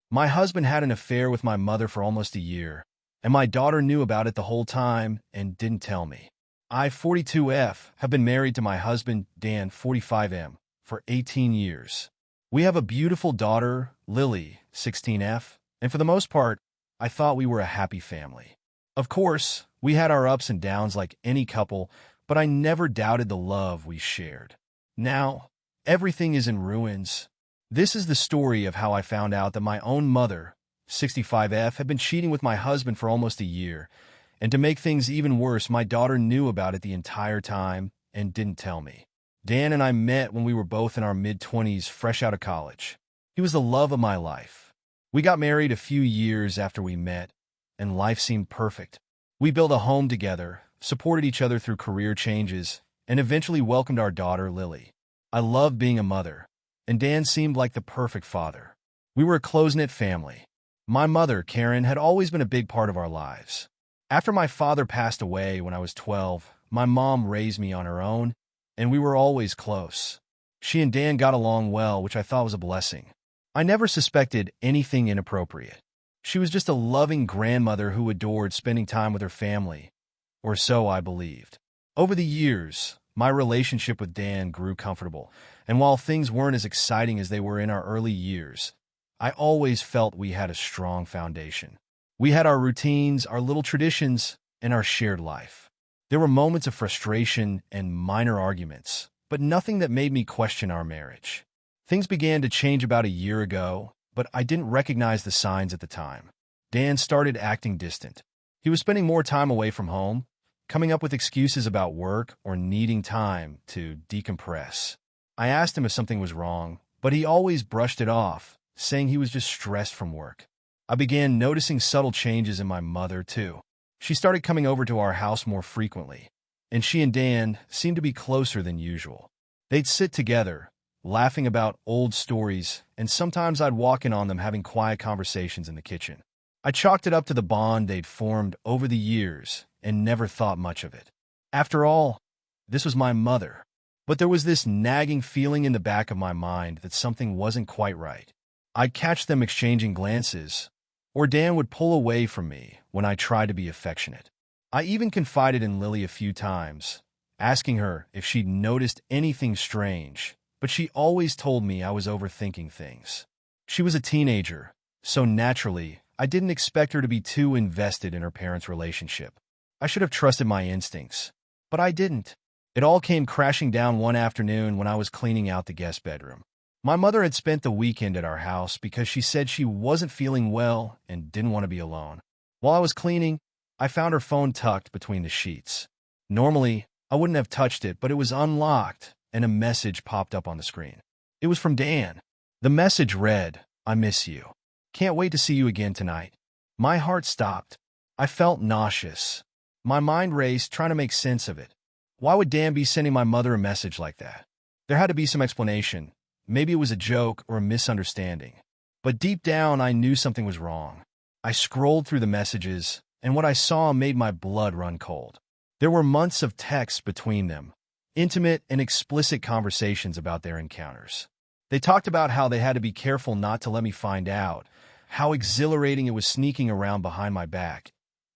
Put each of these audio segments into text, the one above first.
My husband had an affair with my mother for almost a year, and my daughter knew about it the whole time and didn't tell me. I, 42F, have been married to my husband, Dan, 45M, for 18 years. We have a beautiful daughter, Lily, 16F, and for the most part, I thought we were a happy family. Of course, we had our ups and downs like any couple, but I never doubted the love we shared. Now, everything is in ruins. This is the story of how I found out that my own mother, 65F, had been cheating with my husband for almost a year, and to make things even worse, my daughter knew about it the entire time and didn't tell me. Dan and I met when we were both in our mid-20s, fresh out of college. He was the love of my life. We got married a few years after we met, and life seemed perfect. We built a home together, supported each other through career changes, and eventually welcomed our daughter, Lily. I loved being a mother, and Dan seemed like the perfect father. We were a close-knit family. My mother, Karen, had always been a big part of our lives. After my father passed away when I was 12, my mom raised me on her own, and we were always close. She and Dan got along well, which I thought was a blessing. I never suspected anything inappropriate. She was just a loving grandmother who adored spending time with her family, or so I believed. Over the years, my relationship with Dan grew comfortable, and while things weren't as exciting as they were in our early years, I always felt we had a strong foundation. We had our routines, our little traditions, and our shared life. There were moments of frustration and minor arguments, but nothing that made me question our marriage. Things began to change about a year ago, but I didn't recognize the signs at the time. Dan started acting distant. He was spending more time away from home, coming up with excuses about work or needing time to decompress. I asked him if something was wrong, but he always brushed it off, saying he was just stressed from work. I began noticing subtle changes in my mother, too. She started coming over to our house more frequently, and she and Dan seemed to be closer than usual. They'd sit together, laughing about old stories, and sometimes I'd walk in on them having quiet conversations in the kitchen. I chalked it up to the bond they'd formed over the years and never thought much of it. After all, this was my mother. But there was this nagging feeling in the back of my mind that something wasn't quite right. I'd catch them exchanging glances, or Dan would pull away from me when I tried to be affectionate. I even confided in Lily a few times, asking her if she'd noticed anything strange, but she always told me I was overthinking things. She was a teenager, so naturally, I didn't expect her to be too invested in her parents' relationship. I should have trusted my instincts, but I didn't. It all came crashing down one afternoon when I was cleaning out the guest bedroom. My mother had spent the weekend at our house because she said she wasn't feeling well and didn't want to be alone. While I was cleaning, I found her phone tucked between the sheets. Normally, I wouldn't have touched it, but it was unlocked, and a message popped up on the screen. It was from Dan. The message read, "I miss you. Can't wait to see you again tonight." My heart stopped. I felt nauseous. My mind raced, trying to make sense of it. Why would Dan be sending my mother a message like that? There had to be some explanation. Maybe it was a joke or a misunderstanding. But deep down, I knew something was wrong. I scrolled through the messages, and what I saw made my blood run cold. There were months of texts between them, intimate and explicit conversations about their encounters. They talked about how they had to be careful not to let me find out, how exhilarating it was sneaking around behind my back,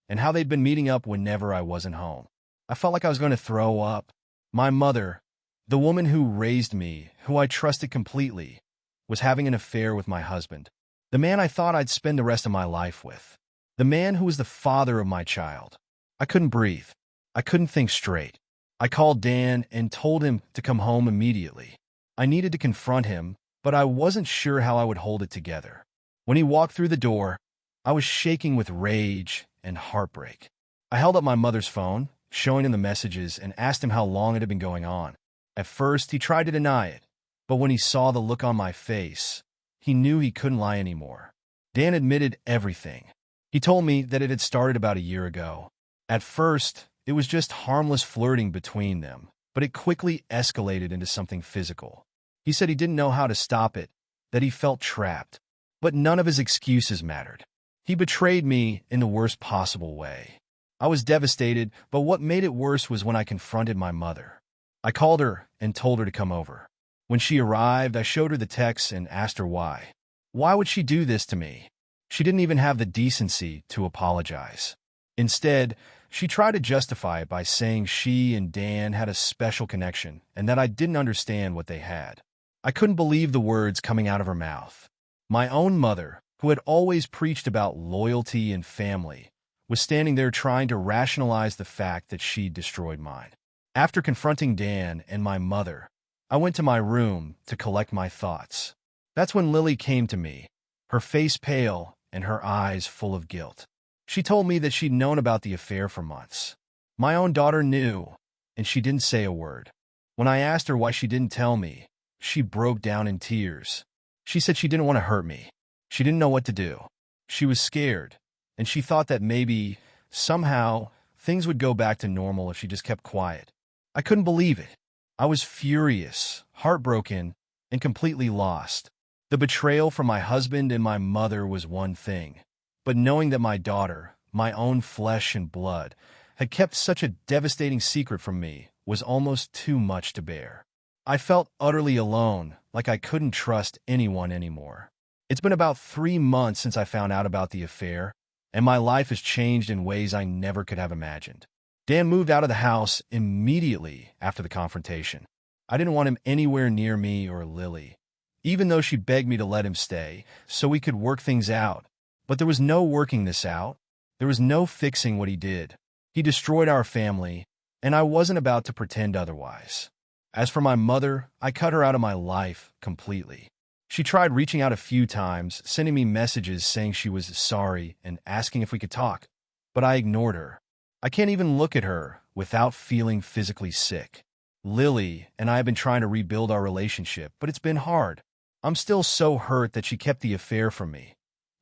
and how they'd been meeting up whenever I wasn't home. I felt like I was going to throw up. My mother, the woman who raised me, who I trusted completely, was having an affair with my husband, the man I thought I'd spend the rest of my life with, the man who was the father of my child. I couldn't breathe. I couldn't think straight. I called Dan and told him to come home immediately. I needed to confront him, but I wasn't sure how I would hold it together. When he walked through the door, I was shaking with rage and heartbreak. I held up my mother's phone, showing him the messages, and asked him how long it had been going on. At first, he tried to deny it, but when he saw the look on my face, he knew he couldn't lie anymore. Dan admitted everything. He told me that it had started about a year ago. At first, it was just harmless flirting between them, but it quickly escalated into something physical. He said he didn't know how to stop it, that he felt trapped. But none of his excuses mattered. He betrayed me in the worst possible way. I was devastated, but what made it worse was when I confronted my mother. I called her and told her to come over. When she arrived, I showed her the text and asked her why. Why would she do this to me? She didn't even have the decency to apologize. Instead, she tried to justify it by saying she and Dan had a special connection and that I didn't understand what they had. I couldn't believe the words coming out of her mouth. My own mother, who had always preached about loyalty and family, was standing there trying to rationalize the fact that she'd destroyed mine. After confronting Dan and my mother, I went to my room to collect my thoughts. That's when Lily came to me, her face pale and her eyes full of guilt. She told me that she'd known about the affair for months. My own daughter knew, and she didn't say a word. When I asked her why she didn't tell me, she broke down in tears. She said she didn't want to hurt me. She didn't know what to do. She was scared, and she thought that maybe, somehow, things would go back to normal if she just kept quiet. I couldn't believe it. I was furious, heartbroken, and completely lost. The betrayal from my husband and my mother was one thing, but knowing that my daughter, my own flesh and blood, had kept such a devastating secret from me was almost too much to bear. I felt utterly alone, like I couldn't trust anyone anymore. It's been about 3 months since I found out about the affair, and my life has changed in ways I never could have imagined. Dan moved out of the house immediately after the confrontation. I didn't want him anywhere near me or Lily, even though she begged me to let him stay so we could work things out. But there was no working this out. There was no fixing what he did. He destroyed our family, and I wasn't about to pretend otherwise. As for my mother, I cut her out of my life completely. She tried reaching out a few times, sending me messages saying she was sorry and asking if we could talk, but I ignored her. I can't even look at her without feeling physically sick. Lily and I have been trying to rebuild our relationship, but it's been hard. I'm still so hurt that she kept the affair from me,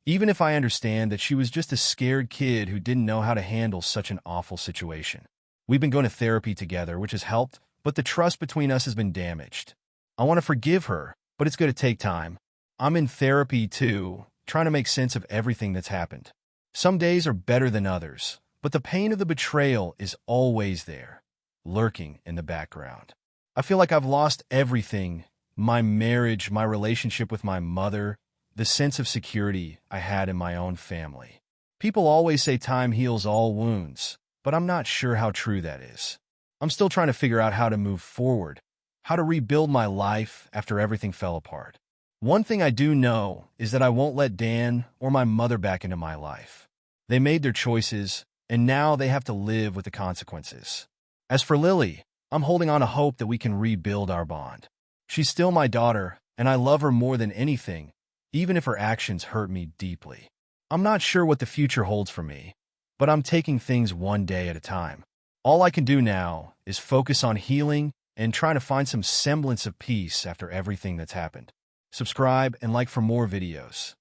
even if I understand that she was just a scared kid who didn't know how to handle such an awful situation. We've been going to therapy together, which has helped, but the trust between us has been damaged. I want to forgive her, but it's going to take time. I'm in therapy too, trying to make sense of everything that's happened. Some days are better than others, but the pain of the betrayal is always there, lurking in the background. I feel like I've lost everything: my marriage, my relationship with my mother, the sense of security I had in my own family. People always say time heals all wounds, but I'm not sure how true that is. I'm still trying to figure out how to move forward, how to rebuild my life after everything fell apart. One thing I do know is that I won't let Dan or my mother back into my life. They made their choices, and now they have to live with the consequences. As for Lily, I'm holding on to hope that we can rebuild our bond. She's still my daughter, and I love her more than anything, even if her actions hurt me deeply. I'm not sure what the future holds for me, but I'm taking things one day at a time. All I can do now is focus on healing and trying to find some semblance of peace after everything that's happened. Subscribe and like for more videos.